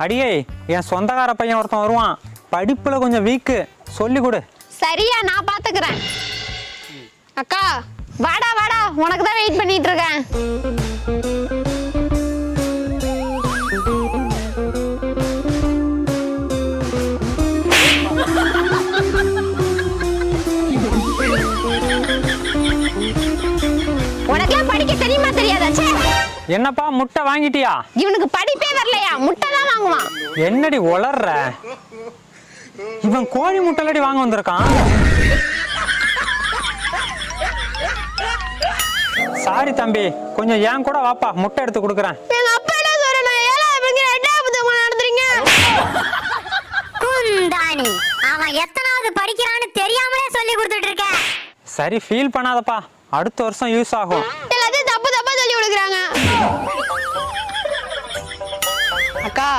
அடியே, என் சொந்தக்கார பையன் ஒருத்தன் வருவான், படிப்புல கொஞ்சம் வீக்கு, சொல்லி கொடு. சரியா, நான் பாத்துக்கிறேன். அக்கா வாடா வாடா, உனக்கு தான் வெயிட் பண்ணிட்டு இருக்கேன். உனக்கெல்லாம் படிக்க தெரியுமா தெரியாதாச்சே? என்னப்பா முட்டை வாங்கிட்டியா? இவனுக்கு படிப்பே வரலையா, முட்டை தான் வாங்குவான். என்னடி உளர்ற? இவன் கோழி முட்டைலடி வாங்க வந்திருக்கான். சாரி தம்பி, கொஞ்சம் ஏன் கூட வாப்பா, முட்டை எடுத்து கொடுக்குறேன். எங்க அப்பா என்ன சொல்றேன், ஏழாவது எட்டாவது நடந்துறீங்க. குந்தாணி, அவன் எத்தனாவது படிக்கிறான்னு தெரியாமலே சொல்லி கொடுத்துட்டு இருக்க. சரி, ஃபீல் பண்ணாதப்பா, அடுத்த வருஷம் யூஸ் ஆகும். எல்லாத்தையும் தப்பு தப்பா சொல்லி கொடுக்குறாங்க. அக்கா